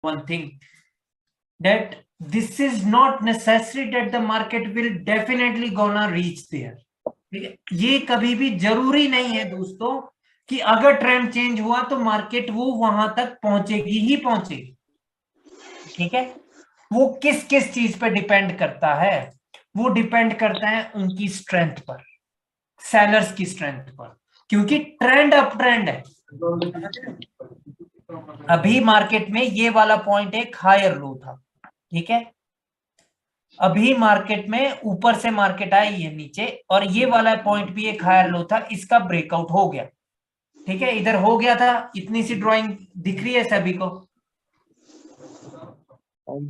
one thing, that this is not necessary that the market will definitely gonna reach there. ये कभी भी जरूरी नहीं है दोस्तों कि अगर ट्रेंड चेंज हुआ तो मार्केट वो वहां तक पहुंचेगी ही पहुंचेगी। ठीक है, वो किस किस चीज पे डिपेंड करता है? वो डिपेंड करता है उनकी स्ट्रेंथ पर, सेलर्स की स्ट्रेंथ पर, क्योंकि ट्रेंड अप ट्रेंड है। अभी मार्केट में ये वाला पॉइंट एक हायर लो था, ठीक है, अभी मार्केट में ऊपर से मार्केट आई है नीचे, और ये वाला पॉइंट भी एक हायर लो था, इसका ब्रेकआउट हो गया। ठीक है, इधर हो गया था, इतनी सी ड्राइंग दिख रही है सभी को,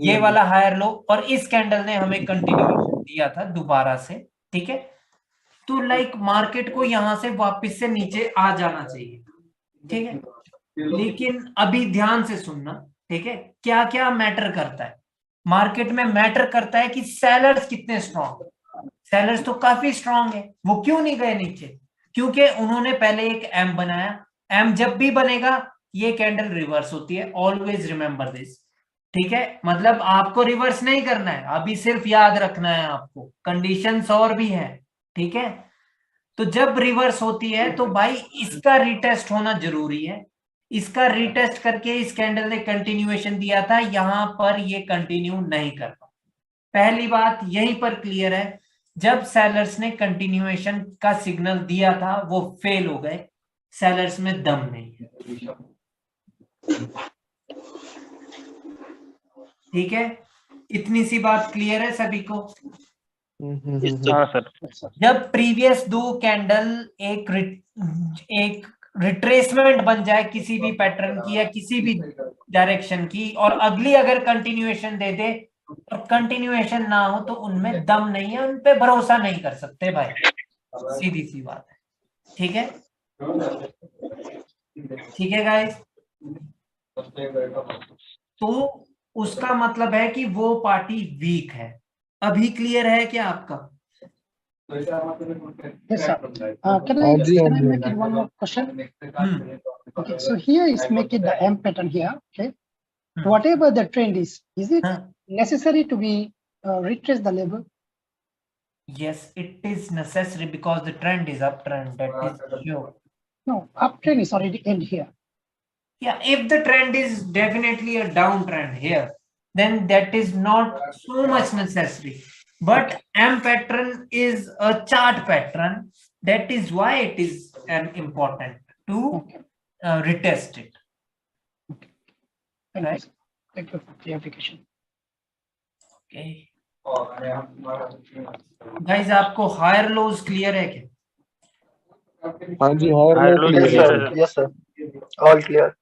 ये वाला हायर लो, और इस कैंडल ने हमें कंटिन्यूएशन दिया था दोबारा से। ठीक है, तो लाइक मार्केट को यहां से वापस से नीचे आ जाना चाहिए। ठीक है, लेकिन अभी ध्यान से सुनना, ठीक है, क्या क्या मैटर करता है मार्केट में? मैटर करता है कि सेलर्स कितने स्ट्रांग। सेलर्स तो काफी स्ट्रांग है, वो क्यों नहीं गए नीचे? क्योंकि उन्होंने पहले एक एम बनाया। एम जब भी बनेगा ये कैंडल रिवर्स होती है, ऑलवेज रिमेंबर दिस। ठीक है, मतलब आपको रिवर्स नहीं करना है, अभी सिर्फ याद रखना है आपको, कंडीशंस और भी है। ठीक है, तो जब रिवर्स होती है तो भाई इसका रिटेस्ट होना जरूरी है। इसका रिटेस्ट करके इस कैंडल ने कंटिन्यूएशन दिया था, यहां पर ये कंटिन्यू नहीं कर पाया। पहली बात यहीं पर क्लियर है, जब सेलर्स ने कंटिन्यूएशन का सिग्नल दिया था वो फेल हो गए, सेलर्स में दम नहीं है। ठीक है, इतनी सी बात क्लियर है सभी को? हाँ सर। जब प्रीवियस दो कैंडल एक रिट्रेसमेंट बन जाए किसी भी पैटर्न की या किसी भी डायरेक्शन की, और अगली अगर कंटिन्यूएशन दे दे और कंटिन्यूएशन ना हो, तो उनमें दम नहीं है, उन पे भरोसा नहीं कर सकते भाई, सीधी सी बात है। ठीक है, ठीक है गाइस, तो उसका मतलब है कि वो पार्टी वीक है। अभी क्लियर है क्या आपका? Yes, sir. Can I make it one more question? Okay, so here is making the M pattern here. Okay, whatever the trend is it necessary to be retrace the level? Yes, it is necessary because the trend is uptrend. That is sure. No, uptrend is already end here. Yeah, if the trend is definitely a downtrend here, then that is not so much necessary. But M pattern is a chart pattern. That is why it is an important to retest it. Thank Right? you. Thank you for clarification. Okay. Guys, आपको higher lows clear है क्या? हाँ जी, higher low clear. Yes sir, all clear.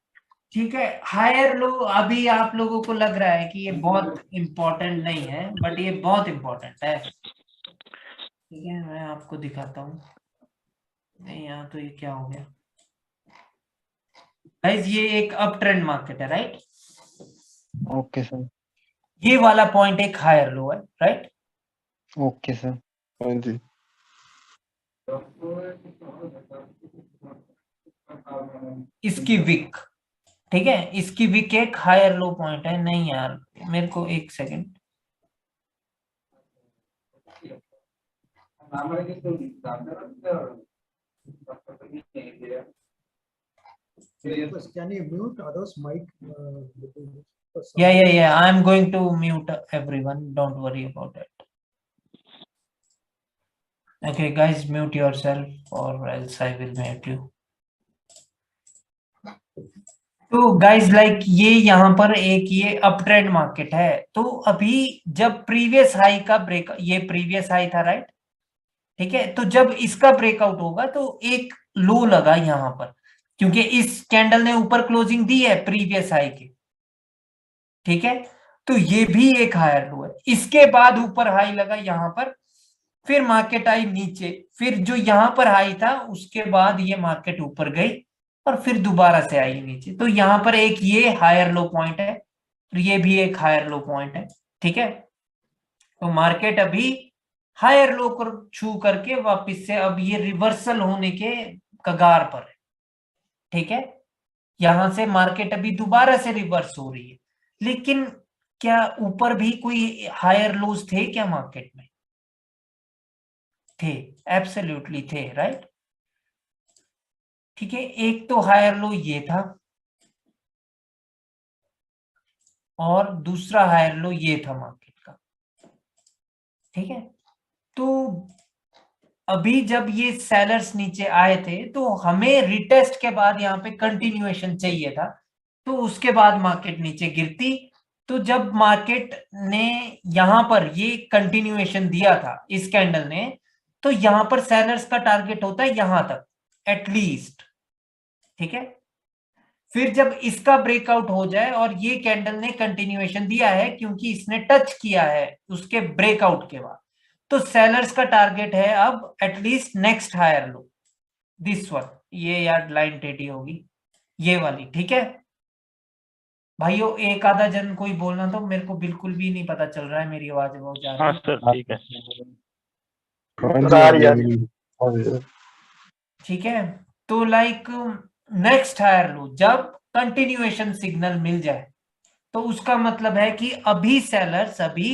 ठीक है, higher low अभी आप लोगों को लग रहा है कि ये बहुत इंपॉर्टेंट नहीं है, बट ये बहुत इंपॉर्टेंट है। ठीक है, मैं आपको दिखाता हूँ। नहीं, यहाँ तो ये क्या हो गया गाइस, ये एक अप ट्रेंड मार्केट है, राइट? Okay sir. ये वाला पॉइंट एक हायर लो है, राइट? Okay sir. हाँ जी। इसकी विक, ठीक है, इसकी विक एक हायर लो पॉइंट है। नहीं यार, मेरे को एक second, Can you mute others' mic? yeah, I'm going to mute everyone, don't worry about it. Okay guys, mute yourself or else I will mute you. तो गाइज लाइक ये यहाँ पर एक ये अप ट्रेंड मार्केट है, तो अभी जब प्रीवियस हाई का ब्रेक, ये प्रीवियस हाई था, राइट? ठीक है, तो जब इसका ब्रेकआउट होगा तो एक लो लगा यहाँ पर, क्योंकि इस कैंडल ने ऊपर क्लोजिंग दी है प्रीवियस हाई के। ठीक है, तो ये भी एक हायर लो है। इसके बाद ऊपर हाई लगा यहाँ पर, फिर मार्केट आई नीचे, फिर जो यहाँ पर हाई था उसके बाद ये मार्केट ऊपर गई और फिर दोबारा से आई नीचे। तो यहाँ पर एक ये हायर लो पॉइंट है, ये भी एक हायर लो पॉइंट है। ठीक है, तो मार्केट अभी हायर लो को छू करके वापस से अब ये रिवर्सल होने के कगार पर है। ठीक है, यहां से मार्केट अभी दोबारा से रिवर्स हो रही है, लेकिन क्या ऊपर भी कोई हायर लोज थे क्या मार्केट में? थे, एब्सोल्युटली थे, राइट। ठीक है, एक तो हायर लो ये था और दूसरा हायर लो ये था मार्केट का। ठीक है, तो अभी जब ये सेलर्स नीचे आए थे तो हमें रिटेस्ट के बाद यहाँ पे कंटिन्यूएशन चाहिए था, तो उसके बाद मार्केट नीचे गिरती। तो जब मार्केट ने यहां पर ये कंटिन्यूएशन दिया था इस कैंडल ने, तो यहां पर सेलर्स का टारगेट होता है यहां तक एटलीस्ट। ठीक है, फिर जब इसका ब्रेकआउट हो जाए, और ये कैंडल ने कंटिन्यूएशन दिया है क्योंकि इसने टच किया है उसके ब्रेकआउट के बाद, तो सेलर्स का टारगेट है अब at least next higher low, this one, ये यार लाइन टेढ़ी होगी ये वाली। ठीक है भाइयों, एक आधा जन कोई बोलना, तो मेरे को बिल्कुल भी नहीं पता चल रहा है, मेरी आवाज बहुत जा रही है। हाँ सर ठीक है। ठीक है, तो लाइक नेक्स्ट हायर लो जब कंटिन्यूएशन सिग्नल मिल जाए, तो उसका मतलब है कि अभी सेलर्स अभी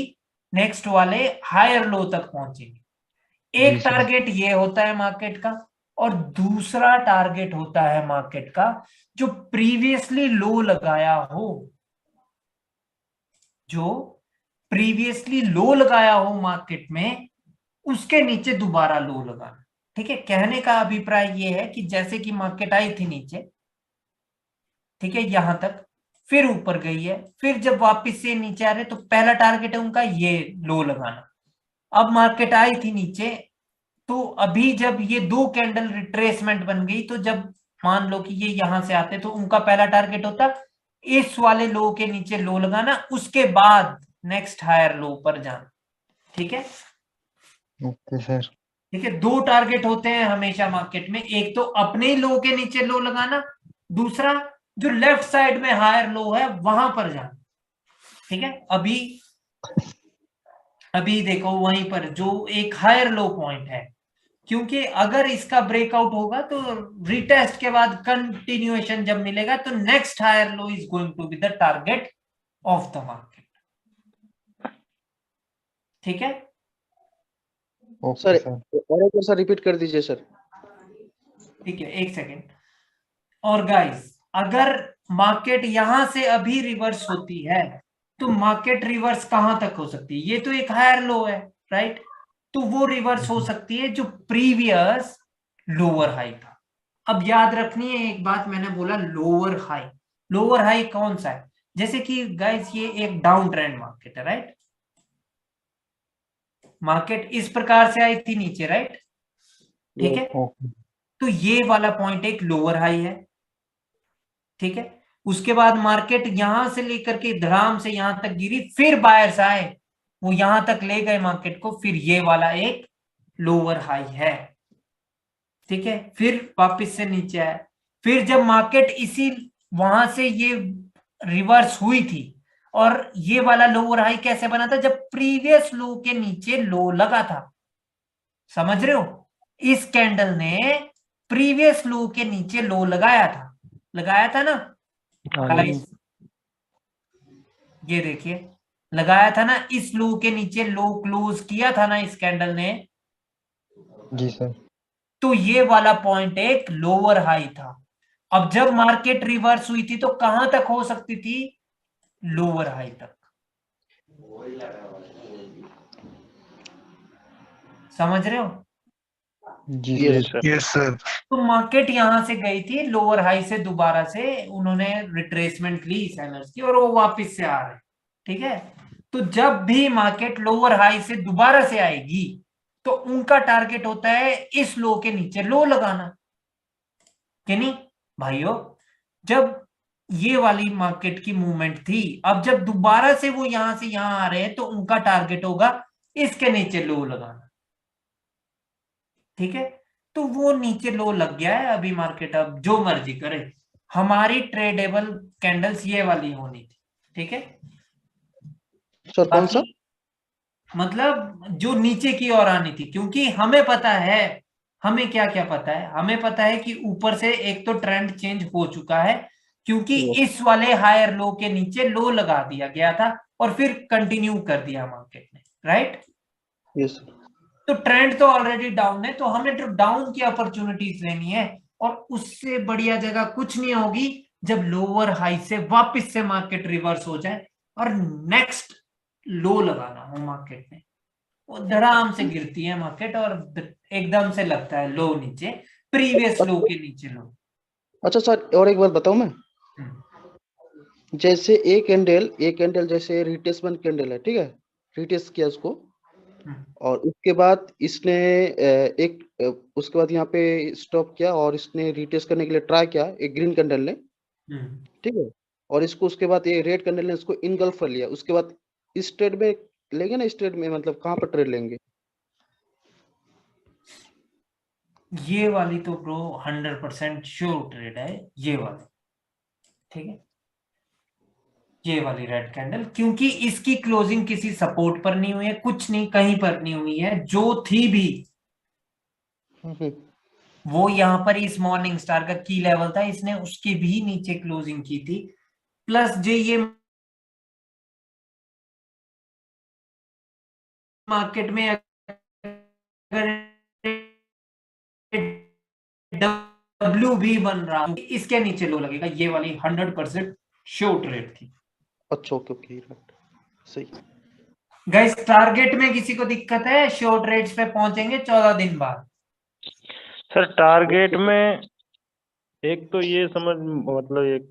नेक्स्ट वाले हायर लो तक पहुंचेंगे। एक टारगेट ये होता है मार्केट का, और दूसरा टारगेट होता है मार्केट का जो प्रीवियसली लो लगाया हो, जो प्रीवियसली लो लगाया हो मार्केट में, उसके नीचे दोबारा लो लगाना। ठीक है, कहने का अभिप्राय ये है कि जैसे कि मार्केट आई थी नीचे, ठीक है, यहां तक, फिर ऊपर गई है, फिर जब वापस से नीचे आ रहे तो पहला टारगेट है उनका ये लो लगाना। अब मार्केट आई थी नीचे, तो अभी जब ये दो कैंडल रिट्रेसमेंट बन गई, तो जब मान लो कि ये यहां से आते तो उनका पहला टारगेट होता इस वाले लो के नीचे लो लगाना, उसके बाद नेक्स्ट हायर लो पर जाना। ठीक है, ओके सर। ठीक है, दो टारगेट होते हैं हमेशा मार्केट में, एक तो अपने ही लो के नीचे लो लगाना, दूसरा जो लेफ्ट साइड में हायर लो है वहां पर जाना। ठीक है, अभी देखो वहीं पर जो एक हायर लो पॉइंट है, क्योंकि अगर इसका ब्रेकआउट होगा तो रिटेस्ट के बाद कंटिन्यूएशन जब मिलेगा तो next higher low is going to be the target of the market. ठीक है सर और एक बार सर रिपीट कर दीजिए सर। ठीक है, एक सेकेंड। और गाइस, अगर मार्केट यहां से अभी रिवर्स होती है तो मार्केट रिवर्स कहां तक हो सकती है? ये तो एक हायर लो है, राइट? तो वो रिवर्स हो सकती है जो प्रीवियस लोअर हाई था। अब याद रखनी है एक बात, मैंने बोला लोअर हाई। लोअर हाई कौन सा है? जैसे कि गाइस ये एक डाउन ट्रेंड मार्केट है, राइट? मार्केट इस प्रकार से आई थी नीचे, राइट? ठीक है, तो ये वाला पॉइंट एक लोअर हाई है। ठीक है, उसके बाद मार्केट यहां से लेकर के धड़ाम से यहां तक गिरी, फिर बायर्स आए, वो यहां तक ले गए मार्केट को, फिर ये वाला एक लोअर हाई है। ठीक है, फिर वापस से नीचे आया, फिर जब मार्केट इसी वहां से ये रिवर्स हुई थी, और ये वाला लोअर हाई कैसे बना था? जब प्रीवियस लो के नीचे लो लगा था। समझ रहे हो? इस कैंडल ने प्रीवियस लो के नीचे लो लगाया था ना गाइस? ये देखिए, लगाया था ना, इस लो के नीचे लो क्लोज किया था ना इस कैंडल ने। जी सर। तो ये वाला पॉइंट एक लोअर हाई था। अब जब मार्केट रिवर्स हुई थी तो कहां तक हो सकती थी? लोअर हाई तक। समझ रहे हो? जी सर। Yes sir. तो मार्केट यहां से गई थी लोअर हाई से, दोबारा से उन्होंने रिट्रेसमेंट ली सेलर्स की, और वो वापस से आ रहे। ठीक है, तो जब भी मार्केट लोअर हाई से दोबारा से आएगी तो उनका टारगेट होता है इस लो के नीचे लो लगाना, कि नहीं भाइयों? जब ये वाली मार्केट की मूवमेंट थी, अब जब दोबारा से वो यहां से यहां आ रहे हैं तो उनका टारगेट होगा इसके नीचे लो लगाना। ठीक है, तो वो नीचे लो लग गया है, अभी मार्केट अब जो मर्जी करे, हमारी ट्रेडेबल कैंडल्स ये वाली होनी थी। ठीक है सर कौन सा? मतलब जो नीचे की ओर आनी थी, क्योंकि हमें पता है, हमें क्या क्या पता है, हमें पता है कि ऊपर से एक तो ट्रेंड चेंज हो चुका है, क्योंकि इस वाले हायर लो के नीचे लो लगा दिया गया था और फिर कंटिन्यू कर दिया मार्केट ने, राइट? यस तो ट्रेंड तो ऑलरेडी डाउन है, तो हमें तो डाउन की अपॉर्चुनिटीज लेनी है, और उससे बढ़िया जगह कुछ नहीं होगी जब लोअर हाई से वापस से मार्केट रिवर्स हो जाए और नेक्स्ट लो लगाना हो मार्केट ने। वो धड़ाम से गिरती है मार्केट और एकदम से लगता है लो नीचे, प्रीवियस लो के नीचे लो। अच्छा सर, और एक बात बताऊं मैं, जैसे एक कैंडल जैसे रिट्रेसमेंट कैंडल है, ठीक है, रिट्रेस किया उसको, और उसके बाद इसने उसके बाद यहाँ पे स्टॉप किया और इसने रिट्रेस करने के लिए ट्राई किया एक ग्रीन कैंडल ने, ठीक है, और इसको उसके बाद ये रेड कैंडल ने इसको इनगल्फ कर लिया। उसके बाद इस ट्रेड में लेंगे ना, इस ट्रेड में मतलब कहाँ पर ट्रेड लेंगे? ये वाली तो ब्रो 100% श्योर ट्रेड है ये वाली, ठीक है, ये वाली रेड कैंडल, क्योंकि इसकी क्लोजिंग किसी सपोर्ट पर नहीं हुई है, कुछ नहीं, कहीं पर नहीं हुई है, जो थी भी वो यहां पर इस मॉर्निंग स्टार का की लेवल था, इसने उसके भी नीचे क्लोजिंग की थी। प्लस जो ये मार्केट में अगर डब्ल्यू भी बन रहा है इसके नीचे लो लगेगा, ये वाली 100% श्योर ट्रेड थी। अच्छा ओके ओके, सही। गाइस टारगेट में किसी को दिक्कत है? श्योर ट्रेड्स पे पहुंचेंगे 14 दिन बाद। सर टारगेट में एक तो ये समझ, मतलब एक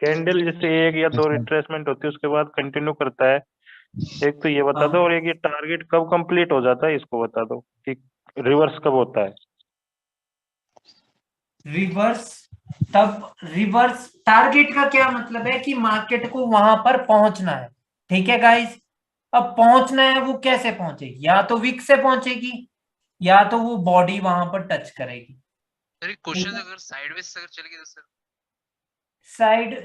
कैंडल जैसे एक या दो रिट्रेसमेंट होती है उसके बाद कंटिन्यू करता है, एक तो ये बता दो, और एक ये टारगेट कब कंप्लीट हो जाता है इसको बता दो कि रिवर्स कब होता है। रिवर्स टारगेट का क्या मतलब है कि मार्केट को वहां पर पहुंचना है, ठीक है गाइस। अब पहुंचना है, वो कैसे पहुंचेगी? या तो विक से पहुंचेगी या तो वो बॉडी वहां पर टच करेगी। सर क्वेश्चन अगर साइडवेज अगर चलेगी तो सर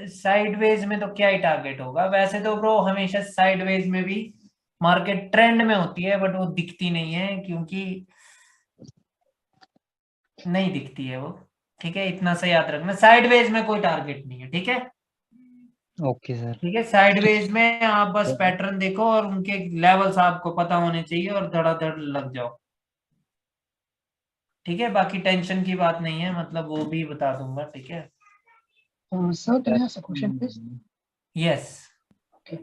साइडवेज में तो क्या ही टारगेट होगा? वैसे तो ब्रो हमेशा साइडवेज में भी मार्केट ट्रेंड में होती है, बट वो दिखती नहीं है, क्योंकि नहीं दिखती है वो, ठीक है, इतना सा याद रखना। साइडवेज में कोई टारगेट नहीं है, ठीक है। Okay sir. ठीक है, साइडवेज में आप बस पैटर्न देखो और उनके लेवल्स आपको पता होने चाहिए और धड़ाधड़ लग जाओ, ठीक है। बाकी टेंशन की बात नहीं है, मतलब वो भी बता दूंगा, ठीक है। Sir, can I ask a question, please? Yes. Okay.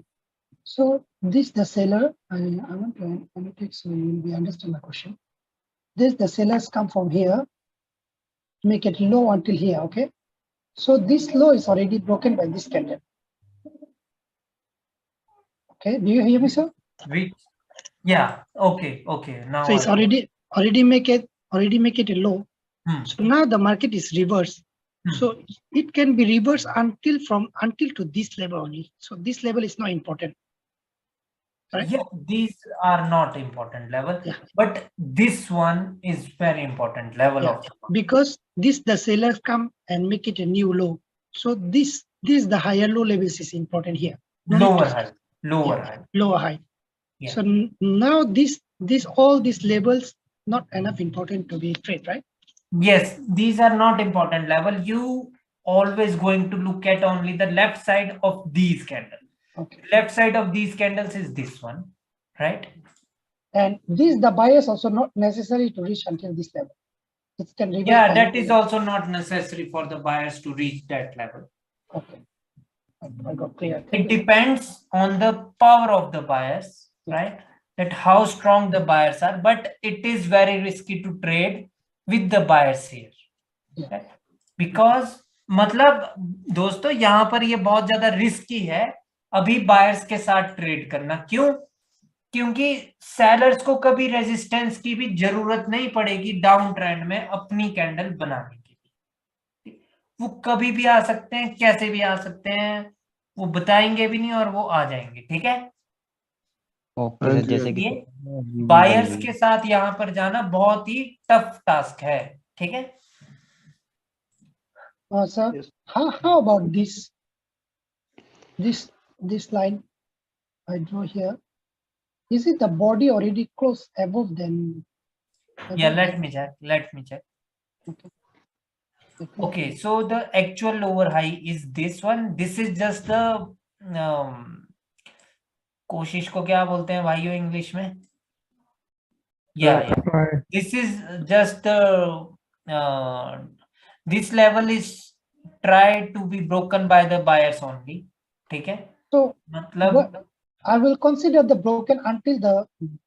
So this the seller. I want to annotate so you will be understand the question. This the sellers come from here, make it low until here. Okay. So this low is already broken by this candle. Okay. Do you hear me, sir? Yeah. Okay. Now so it's already make it a low. So now the market is reversed. So it can be reversed until to this level only. So this level is not important. Right? Yeah, these are not important level, but this one is very important level of the market. Because this the sellers come and make it a new low. So this the higher low levels is important here. Lower high. Yeah. So now this all these levels not enough important to be trade, right? Yes, these are not important level. You always going to look at only the left side of these candles. Okay. Left side of these candles is this one, right? And this the buyers also not necessary to reach until this level. It can reverse. Yeah, that is also not necessary for the buyers to reach that level. Okay. I got clear. It depends on the power of the buyers, right? That how strong the buyers are, but it is very risky to trade with the buyers here, right? Because मतलब दोस्तों यहाँ पर ये बहुत ज्यादा risky है अभी buyers के साथ ट्रेड करना। क्यों? क्योंकि सेलर्स को कभी रेजिस्टेंस की भी जरूरत नहीं पड़ेगी डाउन ट्रेंड में अपनी कैंडल बनाने के लिए। वो कभी भी आ सकते हैं, कैसे भी आ सकते हैं, वो बताएंगे भी नहीं और वो आ जाएंगे, ठीक है। ओके, जैसे कि बायर्स के साथ यहाँ पर जाना बहुत ही टफ टास्क है, ठीक है। Sir, how about this line I draw here? Is it the body already close above then? Yeah, let me check. Okay. Okay, so the actual lower high is this one. This is just the कोशिश को क्या बोलते हैं भाइयों English में? This is just this level is tried to be broken by the buyers only. ठीक है? So मतलब I will consider the broken until the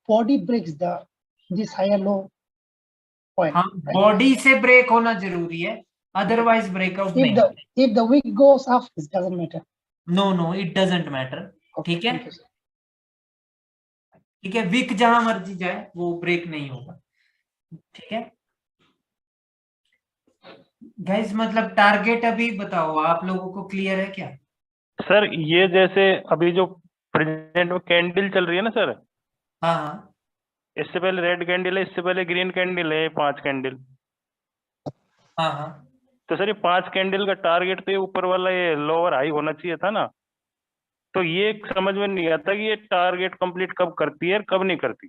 body breaks this higher low point. हाँ, बॉडी से ब्रेक होना जरूरी है, otherwise breakout नहीं। If the wick goes up, it doesn't matter. No, it doesn't matter. Okay, ठीक है? thank you, sir. ठीक है, विक जहां मर्जी जाए वो ब्रेक नहीं होगा। ठीक है गाइस, मतलब टारगेट अभी बताओ आप लोगों को क्लियर है क्या? सर ये जैसे अभी जो प्रेजेंट में कैंडल चल रही है ना सर, हाँ हाँ, इससे पहले रेड कैंडल है, इससे पहले ग्रीन कैंडल है, 5 कैंडल। हाँ हाँ, तो सर ये 5 कैंडल का टारगेट तो ये ऊपर वाला ये लोअर हाई होना चाहिए था ना, तो ये समझ में नहीं आता कि ये टारगेट कंप्लीट कब करती है और कब नहीं करती।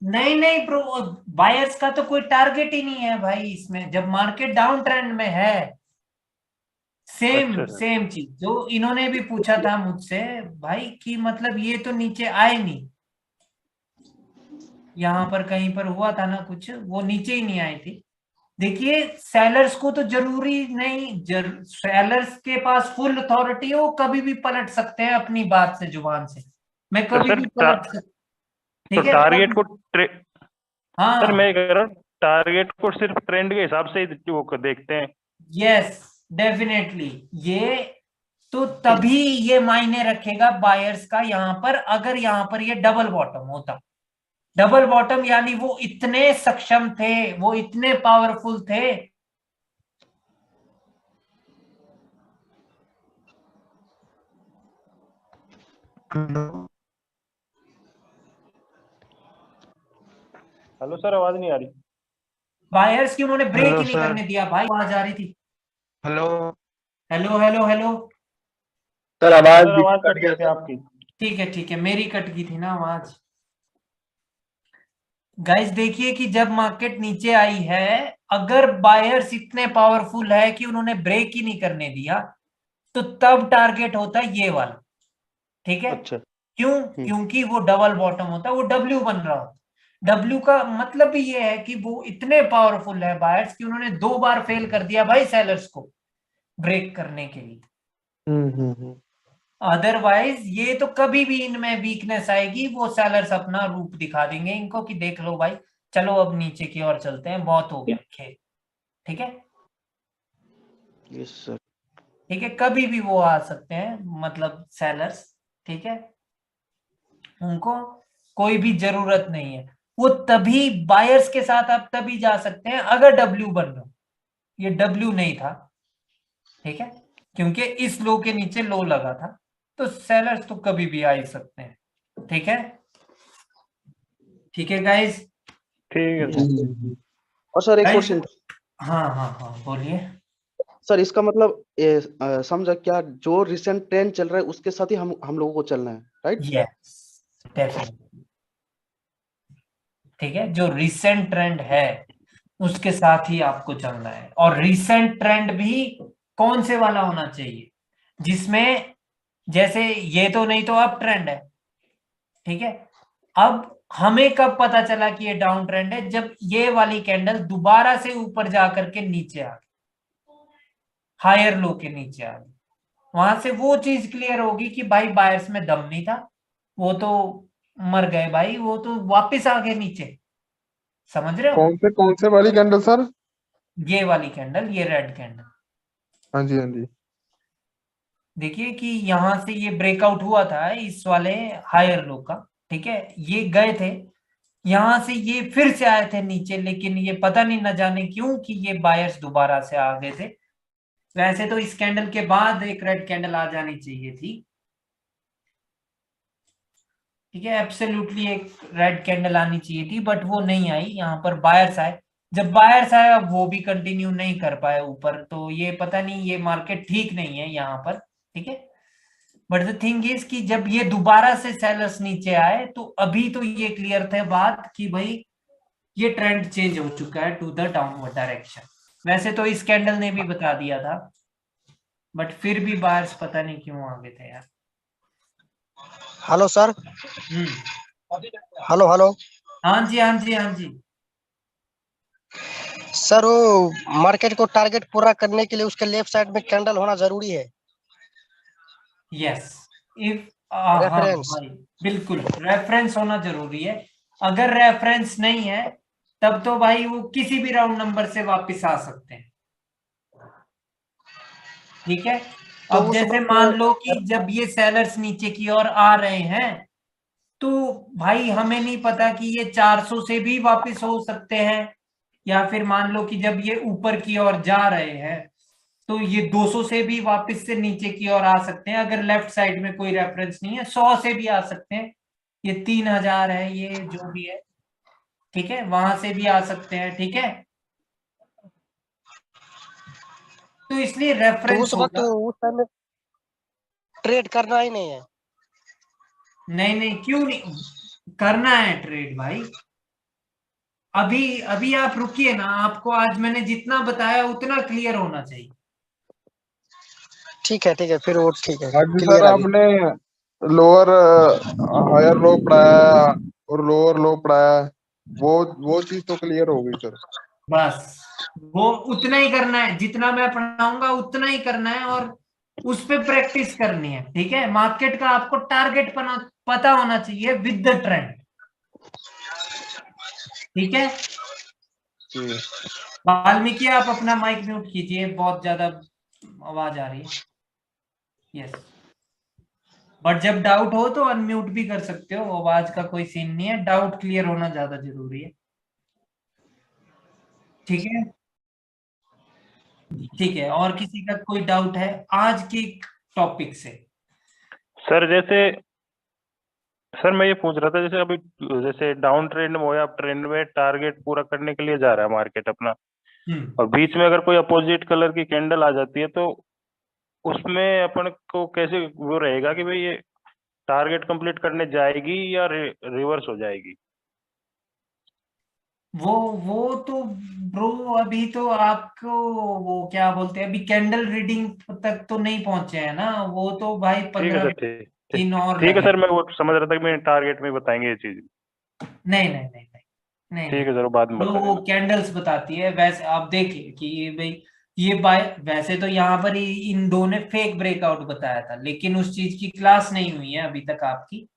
नहीं ब्रो, बायर्स का तो कोई टारगेट ही नहीं है भाई इसमें, जब मार्केट डाउन ट्रेंड में है। सेम चीज जो इन्होंने भी पूछा था मुझसे भाई कि मतलब ये तो नीचे आए नहीं, यहाँ पर कहीं पर हुआ था ना कुछ, वो नीचे ही नहीं आई थी। देखिए सेलर्स को तो जरूरी नहीं, सेलर्स के पास फुल अथॉरिटी है, वो कभी भी पलट सकते हैं अपनी बात से, जुबान से, मैं कभी भी पलट सकता। ठीक है, टारगेट को हाँ सर मैं कह रहा हूँ टारगेट को सिर्फ ट्रेंड के हिसाब से ही वो देखते हैं। यस डेफिनेटली, ये तो तभी ये मायने रखेगा बायर्स का यहाँ पर, अगर यहाँ पर ये डबल बॉटम होता। डबल बॉटम यानी वो इतने सक्षम थे, वो इतने पावरफुल थे। हेलो सर, आवाज नहीं आ रही। बायर्स की उन्होंने ब्रेक ही नहीं करने दिया भाई, आवाज आ रही थी। हेलो सर, आवाज कट गई थी आपकी। ठीक है, मेरी कट गई थी ना आवाज। गाइस देखिए कि जब मार्केट नीचे आई है, अगर बायर्स इतने पावरफुल है कि उन्होंने ब्रेक ही नहीं करने दिया, तो तब टारगेट होता है ये वाला। ठीक है, अच्छा। क्यों? क्योंकि वो डबल बॉटम होता है, वो डब्ल्यू बन रहा होता। डब्ल्यू का मतलब भी ये है कि वो इतने पावरफुल है बायर्स कि उन्होंने 2 बार फेल कर दिया भाई सेलर्स को ब्रेक करने के लिए। अदरवाइज ये तो कभी भी इनमें वीकनेस आएगी, वो सेलर्स अपना रूप दिखा देंगे इनको कि देख लो भाई, चलो अब नीचे की ओर चलते हैं, बहुत हो गया खेल। ठीक है, यस सर। ठीक है, कभी भी वो आ सकते हैं, मतलब सेलर्स। ठीक है, उनको कोई भी जरूरत नहीं है, वो तभी बायर्स के साथ आप तभी जा सकते हैं अगर डब्ल्यू बन रहा। ये डब्ल्यू नहीं था, ठीक है, क्योंकि इस लो के नीचे लो लगा था, तो सेलर्स तो कभी भी आ ही सकते हैं। ठीक है गाइस, ठीक है। और सर एक क्वेश्चन। हाँ बोलिए सर, इसका मतलब समझा क्या, जो रिसेंट ट्रेंड चल रहा है उसके साथ ही हम लोगों को चलना है, राइट? Yes definitely. ठीक है, जो रिसेंट ट्रेंड है उसके साथ ही आपको चलना है, और रिसेंट ट्रेंड भी कौन से वाला होना चाहिए, जिसमें जैसे ये तो नहीं तो अप ट्रेंड है। ठीक है, अब हमें कब पता चला कि ये डाउन ट्रेंड है? जब ये वाली कैंडल दोबारा से ऊपर जाकर के नीचे आ गई, हायर लो के नीचे आ गई, वहां से वो चीज क्लियर होगी कि भाई बायर्स में दम नहीं था, वो तो मर गए भाई, वो तो वापस आ गए नीचे। समझ रहे हो? कौन से वाली कैंडल सर? ये वाली कैंडल, ये रेड कैंडल। हाँ जी। देखिए कि यहां से ये ब्रेकआउट हुआ था इस वाले हायर लो का। ठीक है, ये गए थे यहां से, ये फिर से आए थे नीचे, लेकिन ये पता नहीं न जाने क्यों कि ये बायर्स दोबारा से आ गए थे। वैसे तो इस कैंडल के बाद एक रेड कैंडल आ जानी चाहिए थी। ठीक है, एब्सोल्युटली एक रेड कैंडल आनी चाहिए थी, बट वो नहीं आई, यहाँ पर बायर्स आए। जब बायर्स आए, अब वो भी कंटिन्यू नहीं कर पाए ऊपर, तो ये पता नहीं, ये मार्केट ठीक नहीं है यहाँ पर। ठीक है, बट द थिंग इज कि जब ये दोबारा से सेलर्स नीचे आए, तो अभी तो ये क्लियर थे बात कि भाई ये ट्रेंड चेंज हो चुका है टू द डाउनवर्ड डायरेक्शन। वैसे तो इस कैंडल ने भी बता दिया था, बट फिर भी बायर्स पता नहीं क्यों आगे थे यार। Hello sir. Hello hello. हाँ जी हाँ जी हाँ जी। सर वो मार्केट को टारगेट पूरा करने के लिए उसके लेफ्ट साइड में कैंडल होना जरूरी है। यस, इफ हाँ रेफरेंस। भाई बिल्कुल रेफरेंस होना जरूरी है। अगर रेफरेंस नहीं है तब तो भाई वो किसी भी राउंड नंबर से वापस आ सकते हैं, ठीक है। तो अब उस जैसे वक्त मान लो कि जब ये सेलर्स नीचे की ओर आ रहे हैं तो भाई हमें नहीं पता कि ये 400 से भी वापस हो सकते हैं, या फिर मान लो कि जब ये ऊपर की ओर जा रहे हैं तो ये 200 से भी वापस से नीचे की ओर आ सकते हैं। अगर लेफ्ट साइड में कोई रेफरेंस नहीं है 100 से भी आ सकते हैं, ये 3000 है, ये जो भी है, ठीक है, वहां से भी आ सकते हैं, ठीक है। तो इसलिए तो रेफरेंस उस वक्त होगा। उस टाइम ट्रेड करना ही नहीं है। नहीं नहीं, क्यों नहीं करना है ट्रेड भाई। अभी अभी आप रुकिए ना, आपको आज मैंने जितना बताया उतना क्लियर होना चाहिए। ठीक है फिर वो ठीक है, आज भी सर क्लियर अभी। आपने लोअर हायर लो पढ़ाया और लोअर लो पढ़ाया, वो चीज तो क्लियर हो गई सर। बस वो उतना ही करना है, जितना मैं पढ़ाऊंगा उतना ही करना है, और उस पे प्रैक्टिस करनी है, ठीक है। मार्केट का आपको टारगेट पता होना चाहिए विद द ट्रेंड, ठीक है। जी। वाल्मीकि आप अपना माइक म्यूट कीजिए, बहुत ज्यादा आवाज आ रही है। यस, बट जब डाउट हो तो अनम्यूट भी कर सकते हो, आवाज का कोई सीन नहीं है, डाउट क्लियर होना ज्यादा जरूरी है, ठीक है। ठीक है, और किसी का कोई डाउट है आज के टॉपिक से? सर जैसे सर मैं ये पूछ रहा था, जैसे अभी जैसे डाउन ट्रेंड में हो या अप ट्रेंड में टारगेट पूरा करने के लिए जा रहा है मार्केट अपना, और बीच में अगर कोई अपोजिट कलर की कैंडल आ जाती है तो उसमें अपन को कैसे वो रहेगा कि भाई ये टारगेट कंप्लीट करने जाएगी या रिवर्स हो जाएगी? वो तो ब्रो अभी तो आपको वो क्या बोलते हैं, अभी कैंडल रीडिंग तक तो नहीं पहुंचे हैं ना, वो तो भाई ठीक है 15 सर, ठीक दिन और ठीक है लगे। सर, मैं वो समझ रहा था कि मैं टारगेट में बताएंगे ये चीज। नहीं नहीं नहीं नहीं नहीं ठीक नहीं, है सर, वो बाद में जो बता वो देना। कैंडल्स बताती है वैसे आप देखिए कि ये भाई ये बाय वैसे तो यहाँ पर इन दो ने फेक ब्रेकआउट बताया था, लेकिन उस चीज की क्लास नहीं हुई है अभी तक आपकी,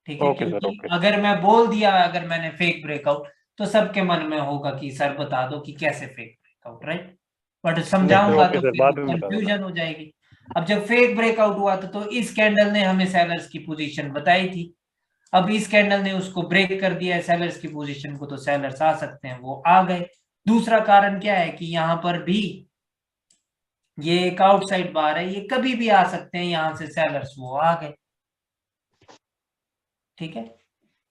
ठीक है। ओके सर, क्योंकि ओके। अगर मैं बोल दिया, अगर मैंने फेक ब्रेकआउट, तो सबके मन में होगा कि सर बता दो कि कैसे फेक ब्रेकआउट, राइट। बट समझाऊंगा ओके तो सर, फिर वो बाद में बता देना। कंफ्यूजन हो जाएगी। अब जब फेक ब्रेकआउट हुआ था तो इस कैंडल ने हमें सेलर्स की पोजीशन बताई थी, अब इस कैंडल ने उसको ब्रेक कर दिया है सेलर्स की पोजीशन को, तो सेलर्स आ सकते हैं, वो आ गए। दूसरा कारण क्या है कि यहां पर भी ये एक आउटसाइड बार है, ये कभी भी आ सकते हैं यहां से सेलर्स, वो आ गए, ठीक है।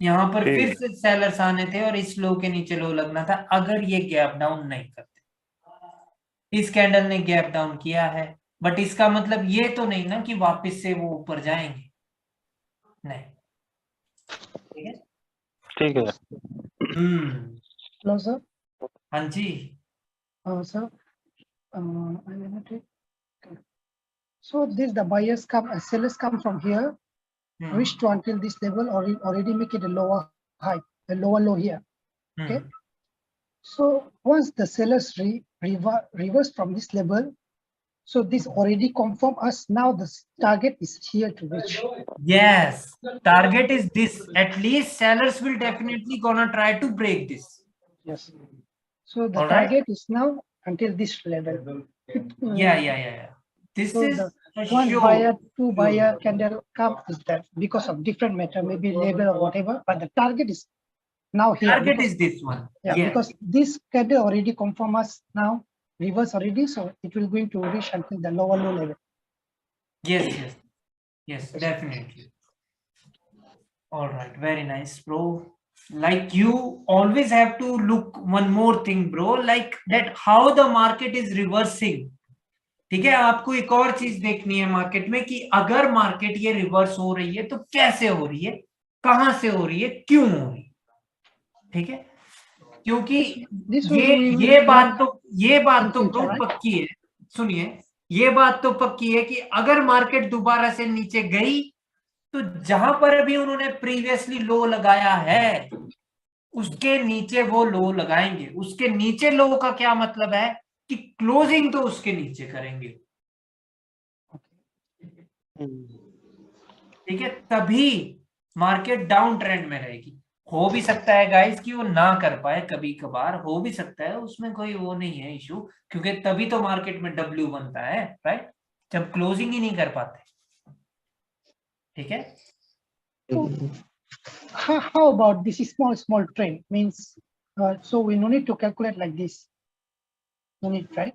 यहां पर ठीक फिर है। से सेलर्स आने थे और इस लो के नीचे लो लगना था अगर ये गैप डाउन नहीं करते। इस कैंडल ने गैप डाउन किया है, बट इसका मतलब ये तो नहीं ना कि वापस से वो ऊपर जाएंगे, नहीं, ठीक है। ठीक है। Hello, sir. हाँ जी। Sir, I will take. So this the buyers come, sellers come from here, reach to until this level, or already make it a lower high, a lower low here. Okay. So once the sellers reverse from this level, so this already confirm us now the target is here to reach. Yes, target is this. At least sellers will definitely gonna try to break this. Yes. So the All right. target is now until this level. Yeah. This So is the a one show. buyer, two buyer candle come is that because of different matter, maybe label or whatever, but the target is now here. Target because, is this one. yeah, Yes. because this candle already confirm us now, reverse already, so it will going to reach until the lower low level. Yes, definitely. All right, very nice, bro. Like you always have to look one more thing, bro, like that how the market is reversing. ठीक है, आपको एक और चीज देखनी है market में कि अगर मार्केट ये रिवर्स हो रही है तो कैसे हो रही है, कहां से हो रही है, क्यों हो रही है, ठीक है। क्योंकि This will be ये बात तो future, प्रूफ right? पक्की है। सुनिए, ये बात तो पक्की है कि अगर मार्केट दोबारा से नीचे गई तो जहां पर भी उन्होंने प्रीवियसली लो लगाया है उसके नीचे वो लो लगाएंगे। उसके नीचे लो का क्या मतलब है कि क्लोजिंग तो उसके नीचे करेंगे, ठीक है, तभी मार्केट डाउन ट्रेंड में रहेगी। हो भी सकता है गाइस कि वो ना कर पाए, कभी कभार हो भी सकता है, उसमें कोई वो नहीं है इशू, क्योंकि तभी तो मार्केट में डब्ल्यू बनता है, राइट, जब क्लोजिंग ही नहीं कर पाते। ठीक है, How about this small trend means? So we no need to calculate like this. No need, right?